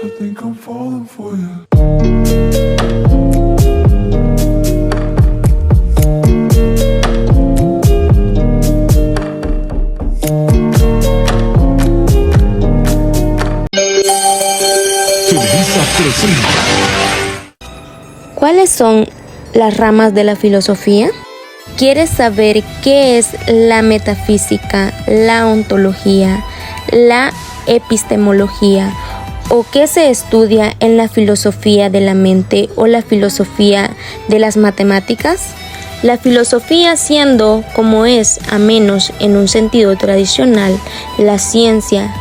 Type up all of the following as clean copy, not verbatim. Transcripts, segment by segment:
I think I'm falling for you. ¿Cuáles son las ramas de la filosofía? ¿Quieres saber qué es la metafísica, la ontología, la epistemología o qué se estudia en la filosofía de la mente o la filosofía de las matemáticas? La filosofía, siendo como es, a menos en un sentido tradicional, la ciencia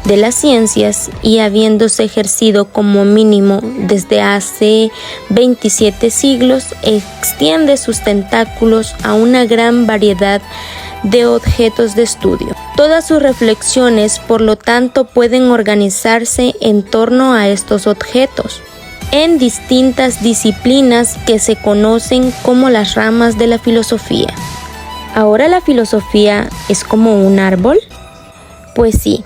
de las ciencias y habiéndose ejercido como mínimo desde hace 27 siglos, extiende sus tentáculos a una gran variedad de objetos de estudio. Todas sus reflexiones, por lo tanto, pueden organizarse en torno a estos objetos en distintas disciplinas que se conocen como las ramas de la filosofía. ¿Ahora la filosofía es como un árbol? Pues sí,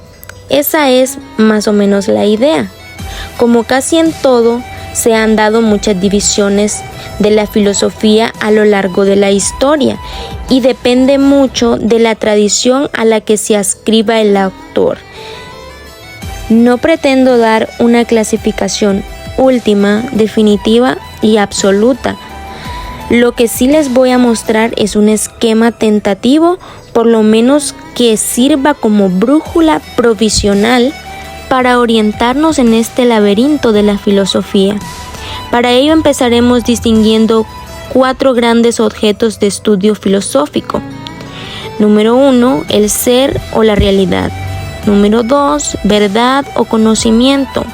esa es más o menos la idea. Como casi en todo, se han dado muchas divisiones de la filosofía a lo largo de la historia y depende mucho de la tradición a la que se adscriba el autor. No pretendo dar una clasificación última, definitiva y absoluta. Lo que sí les voy a mostrar es un esquema tentativo, por lo menos que sirva como brújula provisional para orientarnos en este laberinto de la filosofía. Para ello empezaremos distinguiendo 4 grandes objetos de estudio filosófico. Número 1, el ser o la realidad. Número 2, verdad o conocimiento.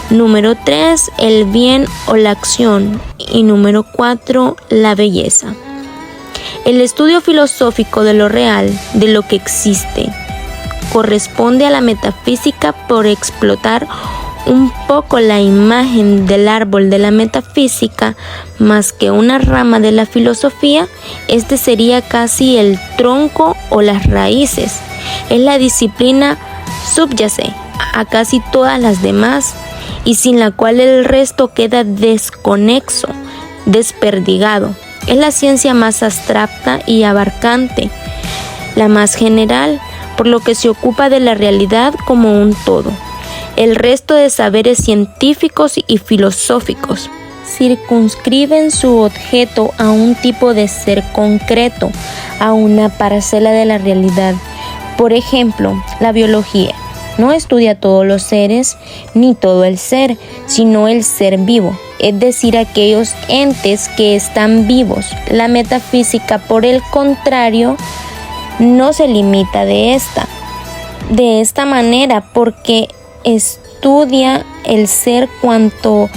Número 3, el bien o la acción. Y número 4, la belleza. El estudio filosófico de lo real, de lo que existe, corresponde a la metafísica por explotar un poco la imagen del árbol de la metafísica más que una rama de la filosofía. Este sería casi el tronco o las raíces. Es la disciplina subyace a casi todas las demás y sin la cual el resto queda desconexo, desperdigado. Es la ciencia más abstracta y abarcante, la más general, por lo que se ocupa de la realidad como un todo. El resto de saberes científicos y filosóficos circunscriben su objeto a un tipo de ser concreto, a una parcela de la realidad. Por ejemplo, la biología no estudia todos los seres ni todo el ser, sino el ser vivo, es decir, aquellos entes que están vivos. La metafísica, por el contrario, no se limita de esta manera, porque estudia el ser cuanto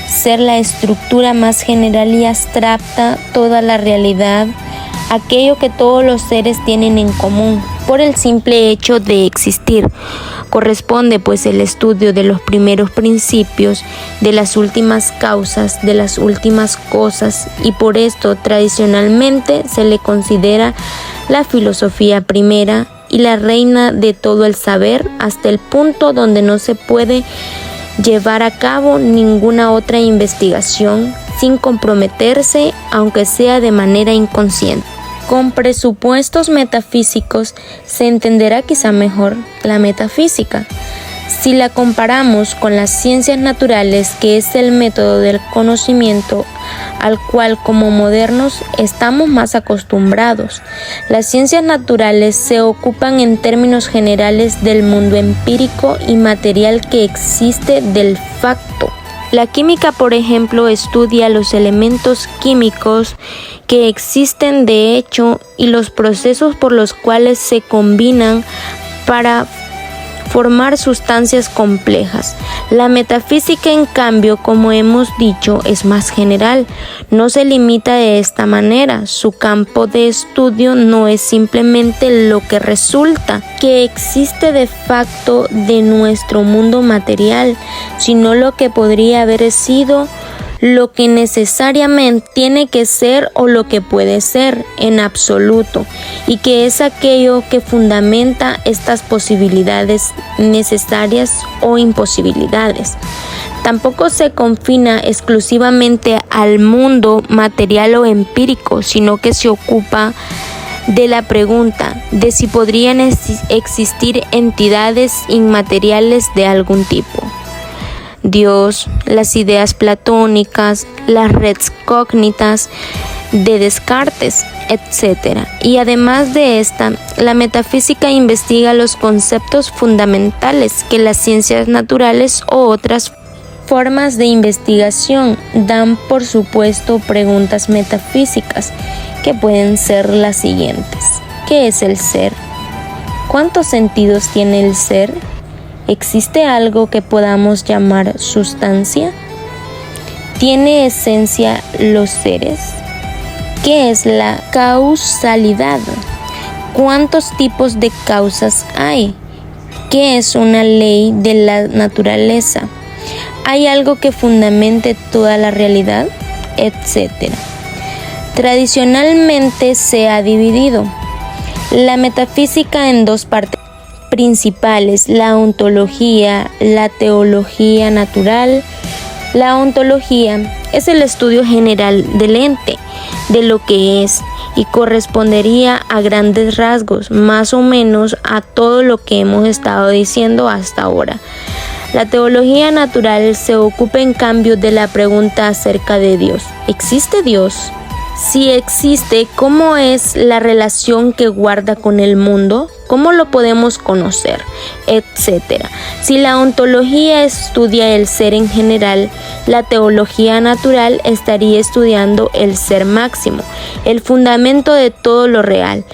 ser la estructura más general y abstracta, toda la realidad, aquello que todos los seres tienen en común por el simple hecho de existir. Corresponde pues el estudio de los primeros principios, de las últimas causas, de las últimas cosas, y por esto tradicionalmente se le considera la filosofía primera y la reina de todo el saber, hasta el punto donde no se puede llevar a cabo ninguna otra investigación sin comprometerse, aunque sea de manera inconsciente. Con presupuestos metafísicos se entenderá quizá mejor la metafísica. Si la comparamos con las ciencias naturales, que es el método del conocimiento al cual como modernos estamos más acostumbrados, las ciencias naturales se ocupan en términos generales del mundo empírico y material que existe, del facto. La química, por ejemplo, estudia los elementos químicos que existen de hecho y los procesos por los cuales se combinan para formar sustancias complejas. La metafísica, en cambio, como hemos dicho, es más general. No se limita de esta manera. Su campo de estudio no es simplemente lo que resulta que existe de facto de nuestro mundo material, sino lo que podría haber sido, lo que necesariamente tiene que ser o lo que puede ser en absoluto, y que es aquello que fundamenta estas posibilidades necesarias o imposibilidades. Tampoco se confina exclusivamente al mundo material o empírico, sino que se ocupa de la pregunta de si podrían existir entidades inmateriales de algún tipo. Dios, las ideas platónicas, las redes cógnitas de Descartes, etc. Y además de esta, la metafísica investiga los conceptos fundamentales que las ciencias naturales o otras formas de investigación dan por supuesto preguntas metafísicas, que pueden ser las siguientes. ¿Qué es el ser? ¿Cuántos sentidos tiene el ser? ¿Existe algo que podamos llamar sustancia? ¿Tiene esencia los seres? ¿Qué es la causalidad? ¿Cuántos tipos de causas hay? ¿Qué es una ley de la naturaleza? ¿Hay algo que fundamente toda la realidad? Etcétera. Tradicionalmente se ha dividido la metafísica en dos partes principales: la ontología, la teología natural. La ontología es el estudio general del ente, de lo que es, y correspondería a grandes rasgos, más o menos, a todo lo que hemos estado diciendo hasta ahora. La teología natural se ocupa en cambio de la pregunta acerca de Dios. ¿Existe Dios? Si existe, ¿cómo es la relación que guarda con el mundo? ¿Cómo lo podemos conocer? Etcétera. Si la ontología estudia el ser en general, la teología natural estaría estudiando el ser máximo, el fundamento de todo lo real.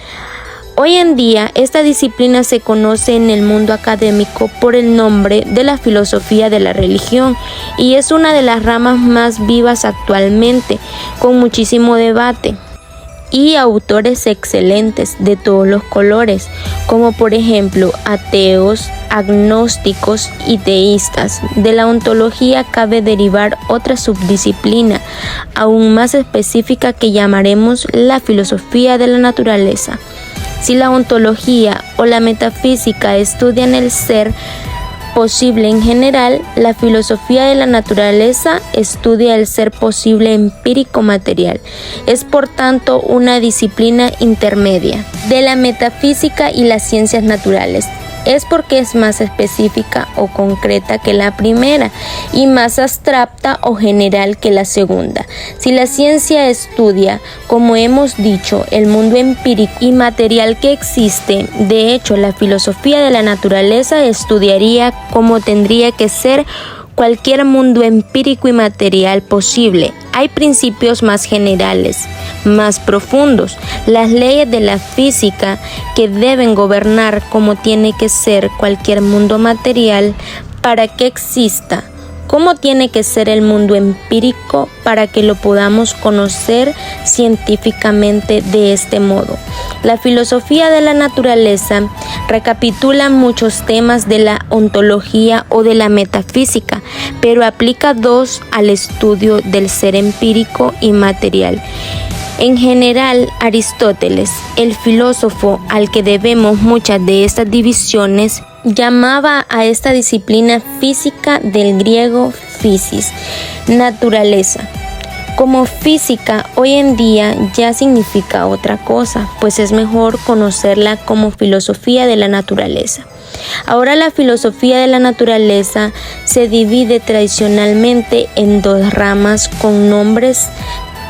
Hoy en día, esta disciplina se conoce en el mundo académico por el nombre de la filosofía de la religión y es una de las ramas más vivas actualmente, con muchísimo debate y autores excelentes de todos los colores, como por ejemplo ateos, agnósticos y teístas. De la ontología cabe derivar otra subdisciplina aún más específica que llamaremos la filosofía de la naturaleza. Si la ontología o la metafísica estudian el ser posible en general, la filosofía de la naturaleza estudia el ser posible empírico material. Es por tanto una disciplina intermedia de la metafísica y las ciencias naturales. Es porque es más específica o concreta que la primera y más abstracta o general que la segunda. Si la ciencia estudia, como hemos dicho, el mundo empírico y material que existe, de hecho, la filosofía de la naturaleza estudiaría cómo tendría que ser cualquier mundo empírico y material posible. Hay principios más generales, más profundos, las leyes de la física que deben gobernar cómo tiene que ser cualquier mundo material para que exista. ¿Cómo tiene que ser el mundo empírico para que lo podamos conocer científicamente de este modo? La filosofía de la naturaleza recapitula muchos temas de la ontología o de la metafísica, pero aplica dos al estudio del ser empírico y material. En general, Aristóteles, el filósofo al que debemos muchas de estas divisiones, llamaba a esta disciplina física del griego physis, naturaleza. Como física, hoy en día ya significa otra cosa, pues es mejor conocerla como filosofía de la naturaleza. Ahora la filosofía de la naturaleza se divide tradicionalmente en dos ramas con nombres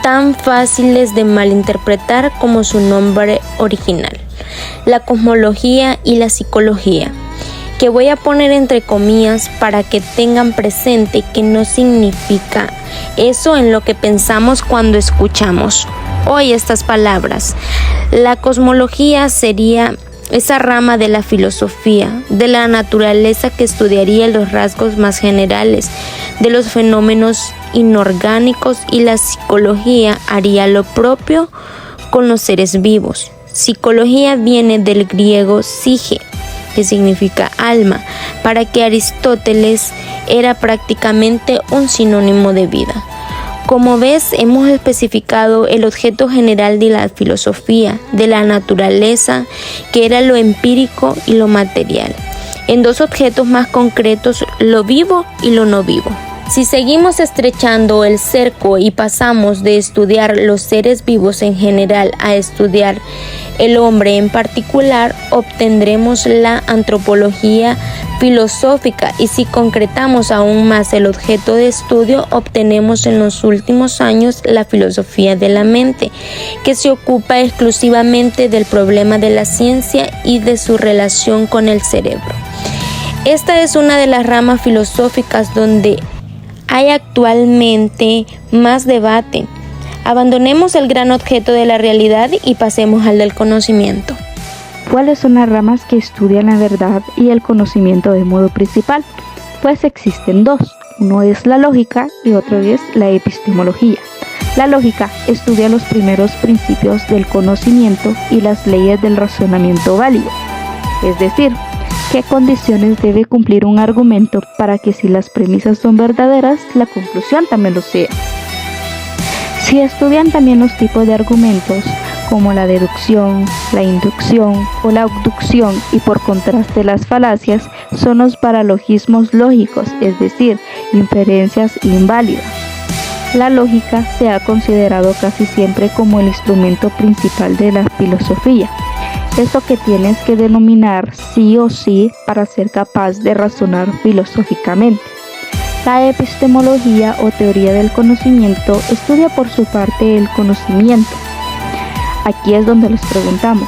tan fáciles de malinterpretar como su nombre original: la cosmología y la psicología. que voy a poner entre comillas para que tengan presente que no significa eso en lo que pensamos cuando escuchamos hoy estas palabras. La cosmología sería esa rama de la filosofía, de la naturaleza que estudiaría los rasgos más generales de los fenómenos inorgánicos, y la psicología haría lo propio con los seres vivos. Psicología viene del griego psique, que significa alma, para que Aristóteles era prácticamente un sinónimo de vida. Como ves, hemos especificado el objeto general de la filosofía, de la naturaleza, que era lo empírico y lo material, en dos objetos más concretos, lo vivo y lo no vivo. Si seguimos estrechando el cerco y pasamos de estudiar los seres vivos en general a estudiar el hombre en particular, obtendremos la antropología filosófica, y si concretamos aún más el objeto de estudio, obtenemos en los últimos años la filosofía de la mente, que se ocupa exclusivamente del problema de la ciencia y de su relación con el cerebro. Esta es una de las ramas filosóficas donde hay actualmente más debate. Abandonemos el gran objeto de la realidad y pasemos al del conocimiento. ¿Cuáles son las ramas que estudian la verdad y el conocimiento de modo principal? Pues existen dos. Uno es la lógica y otro es la epistemología. La lógica estudia los primeros principios del conocimiento y las leyes del razonamiento válido. Es decir, qué condiciones debe cumplir un argumento para que, si las premisas son verdaderas, la conclusión también lo sea. Si estudian también los tipos de argumentos, como la deducción, la inducción o la abducción, y por contraste las falacias, son los paralogismos lógicos, es decir, inferencias inválidas. La lógica se ha considerado casi siempre como el instrumento principal de la filosofía. Eso que tienes que denominar sí o sí para ser capaz de razonar filosóficamente. La epistemología o teoría del conocimiento estudia por su parte el conocimiento. Aquí es donde les preguntamos,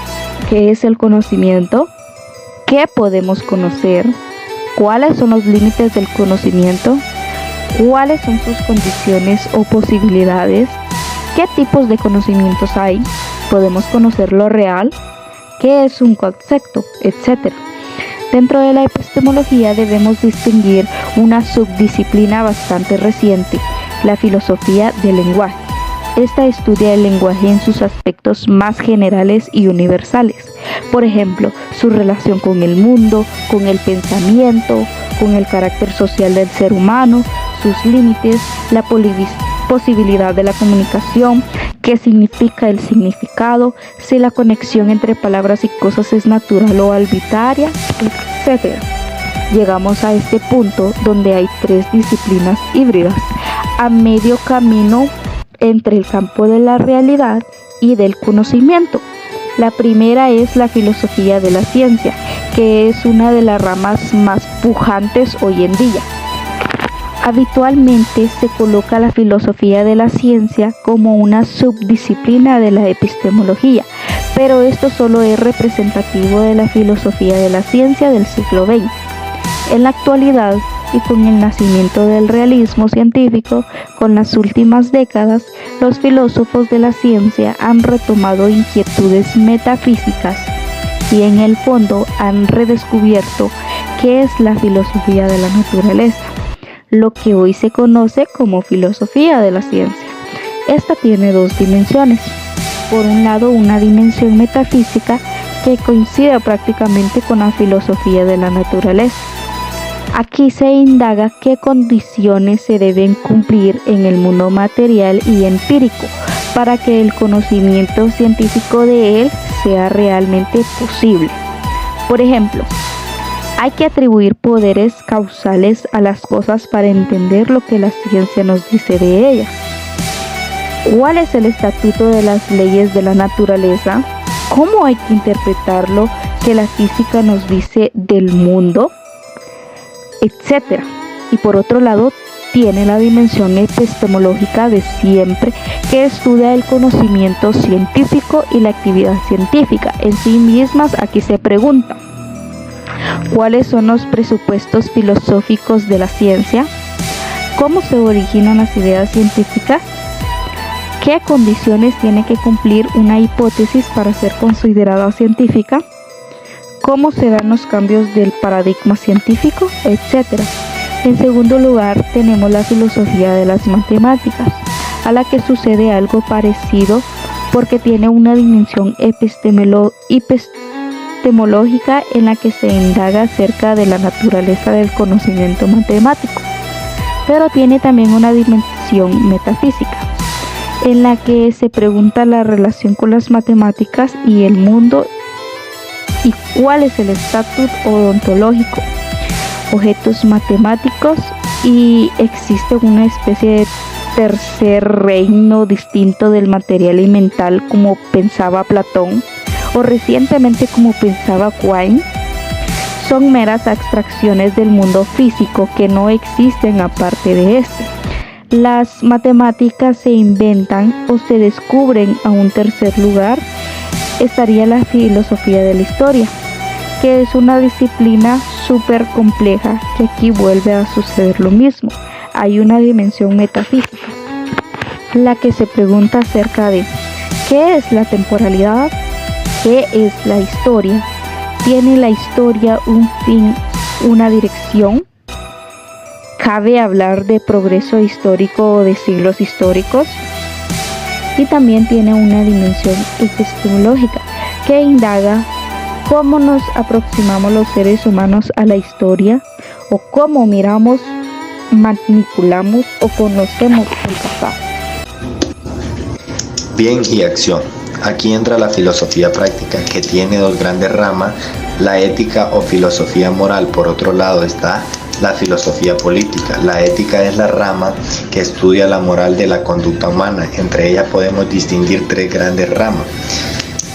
¿qué es el conocimiento? ¿Qué podemos conocer? ¿Cuáles son los límites del conocimiento? ¿Cuáles son sus condiciones o posibilidades? ¿Qué tipos de conocimientos hay? ¿Podemos conocer lo real? ¿Qué es un concepto? Etcétera. Dentro de la epistemología debemos distinguir una subdisciplina bastante reciente, la filosofía del lenguaje. Esta estudia el lenguaje en sus aspectos más generales y universales. Por ejemplo, su relación con el mundo, con el pensamiento, con el carácter social del ser humano, sus límites, la posibilidad de la comunicación, qué significa el significado, si la conexión entre palabras y cosas es natural o arbitraria, etc. Llegamos a este punto donde hay tres disciplinas híbridas, a medio camino entre el campo de la realidad y del conocimiento. La primera es la filosofía de la ciencia, que es una de las ramas más pujantes hoy en día. Habitualmente se coloca la filosofía de la ciencia como una subdisciplina de la epistemología, pero esto solo es representativo de la filosofía de la ciencia del siglo XX. En la actualidad, y con el nacimiento del realismo científico, con las últimas décadas, los filósofos de la ciencia han retomado inquietudes metafísicas y en el fondo han redescubierto qué es la filosofía de la naturaleza, lo que hoy se conoce como filosofía de la ciencia. Esta tiene dos dimensiones. Por un lado, una dimensión metafísica que coincide prácticamente con la filosofía de la naturaleza. Aquí se indaga qué condiciones se deben cumplir en el mundo material y empírico para que el conocimiento científico de él sea realmente posible. Por ejemplo, hay que atribuir poderes causales a las cosas para entender lo que la ciencia nos dice de ellas. ¿Cuál es el estatuto de las leyes de la naturaleza? ¿Cómo hay que interpretar lo que la física nos dice del mundo? Etcétera. Y por otro lado, tiene la dimensión epistemológica de siempre, que estudia el conocimiento científico y la actividad científica. En sí mismas, aquí se pregunta, ¿Cuáles son los presupuestos filosóficos de la ciencia? ¿Cómo se originan las ideas científicas? ¿Qué condiciones tiene que cumplir una hipótesis para ser considerada científica? ¿Cómo se dan los cambios del paradigma científico? Etcétera. En segundo lugar, tenemos la filosofía de las matemáticas, a la que sucede algo parecido porque tiene una dimensión epistemológica en la que se indaga acerca de la naturaleza del conocimiento matemático, pero tiene también una dimensión metafísica, en la que se pregunta la relación con las matemáticas y el mundo y cuál es el estatus odontológico, objetos matemáticos, y existe una especie de tercer reino distinto del material y mental como pensaba Platón o recientemente como pensaba Quine. Son meras abstracciones del mundo físico que no existen aparte de este. Las matemáticas se inventan o se descubren. A un tercer lugar estaría la filosofía de la historia, que es una disciplina súper compleja, que aquí vuelve a suceder lo mismo. Hay una dimensión metafísica, la que se pregunta acerca de ¿qué es la temporalidad? ¿Qué es la historia? ¿Tiene la historia un fin, una dirección? ¿Cabe hablar de progreso histórico o de siglos históricos? Y también tiene una dimensión epistemológica que indaga cómo nos aproximamos los seres humanos a la historia, o cómo miramos, manipulamos o conocemos el pasado. Bien y acción. Aquí entra la filosofía práctica, que tiene dos grandes ramas: la ética o filosofía moral. Por otro lado está la filosofía política. La ética es la rama que estudia la moral de la conducta humana. Entre ellas podemos distinguir tres grandes ramas.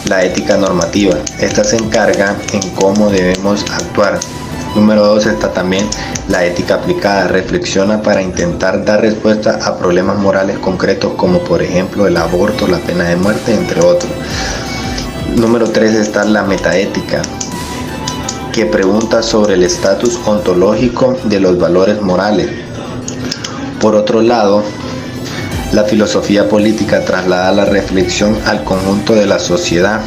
La ética normativa. Esta se encarga en cómo debemos actuar. Número 2 está también la ética aplicada. Reflexiona para intentar dar respuesta a problemas morales concretos, como por ejemplo el aborto, la pena de muerte, entre otros. Número 3 está la metaética, que pregunta sobre el estatus ontológico de los valores morales. Por otro lado, la filosofía política traslada la reflexión al conjunto de la sociedad.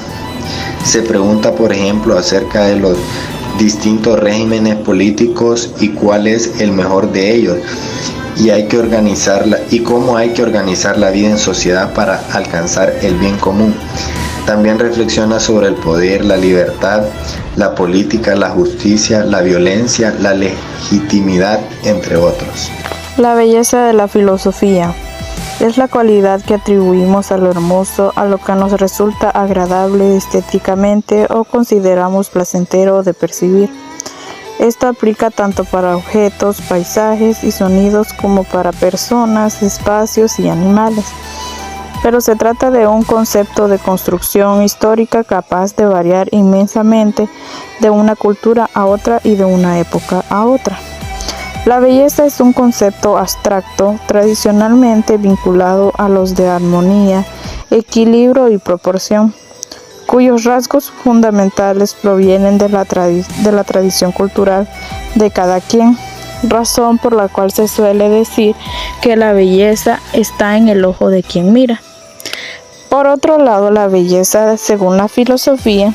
Se pregunta, por ejemplo, acerca de los distintos regímenes políticos y cuál es el mejor de ellos, y cómo hay que organizar la vida en sociedad para alcanzar el bien común. También reflexiona sobre el poder, la libertad, la política, la justicia, la violencia, la legitimidad, entre otros. La belleza de la filosofía es la cualidad que atribuimos a lo hermoso, a lo que nos resulta agradable estéticamente o consideramos placentero de percibir. Esto aplica tanto para objetos, paisajes y sonidos como para personas, espacios y animales. Pero se trata de un concepto de construcción histórica capaz de variar inmensamente de una cultura a otra y de una época a otra. La belleza es un concepto abstracto, tradicionalmente vinculado a los de armonía, equilibrio y proporción, cuyos rasgos fundamentales provienen de la tradición cultural de cada quien, razón por la cual se suele decir que la belleza está en el ojo de quien mira. Por otro lado, la belleza, según la filosofía,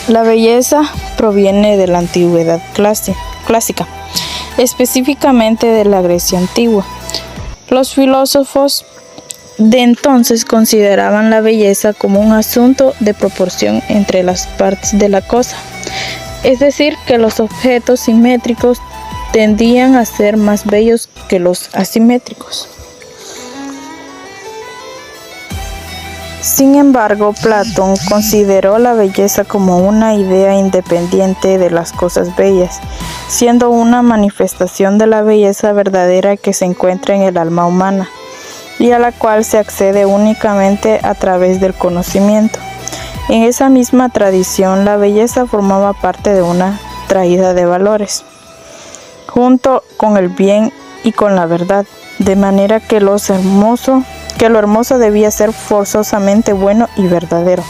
la belleza proviene de la antigüedad clásica, específicamente de la Grecia antigua. Los filósofos de entonces consideraban la belleza como un asunto de proporción entre las partes de la cosa, es decir, que los objetos simétricos tendían a ser más bellos que los asimétricos. Sin embargo, Platón consideró la belleza como una idea independiente de las cosas bellas, siendo una manifestación de la belleza verdadera que se encuentra en el alma humana y a la cual se accede únicamente a través del conocimiento. En esa misma tradición, la belleza formaba parte de una traída de valores, junto con el bien y con la verdad, de manera que lo hermoso debía ser forzosamente bueno y verdadero.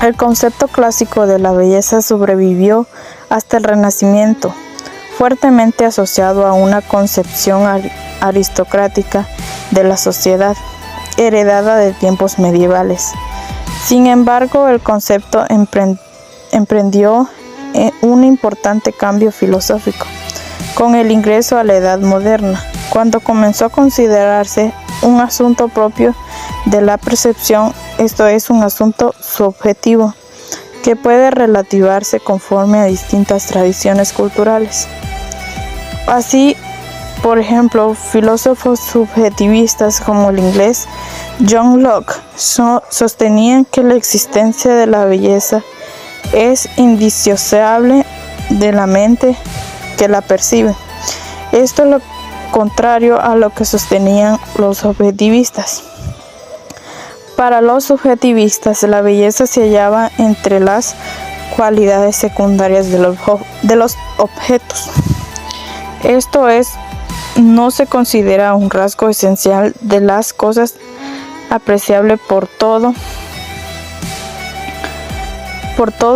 El concepto clásico de la belleza sobrevivió hasta el Renacimiento, fuertemente asociado a una concepción aristocrática de la sociedad, heredada de tiempos medievales. Sin embargo, el concepto emprendió un importante cambio filosófico con el ingreso a la Edad Moderna, cuando comenzó a considerarse un asunto propio de la percepción, esto es, un asunto subjetivo, que puede relativarse conforme a distintas tradiciones culturales. Así, por ejemplo, filósofos subjetivistas como el inglés John Locke sostenían que la existencia de la belleza es indisociable de la mente que la percibe. Esto es lo contrario a lo que sostenían los objetivistas. Para los subjetivistas, la belleza se hallaba entre las cualidades secundarias de los objetos. Esto es, no se considera un rasgo esencial de las cosas apreciable por todo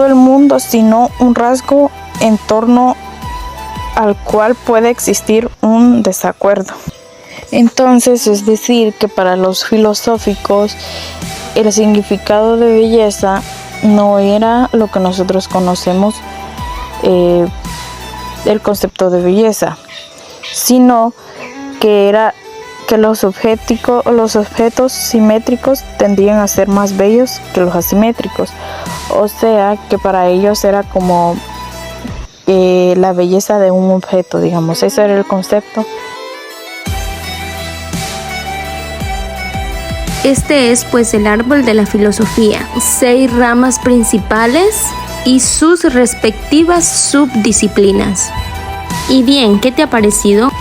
el mundo, sino un rasgo en torno al cual puede existir un desacuerdo. Entonces, es decir, que para los filosóficos el significado de belleza no era lo que nosotros conocemos, el concepto de belleza, sino que era que los objetos simétricos tendían a ser más bellos que los asimétricos. O sea, que para ellos era como la belleza de un objeto, digamos. Ese era el concepto. Este es pues el árbol de la filosofía, 6 ramas principales y sus respectivas subdisciplinas. Y bien, ¿qué te ha parecido?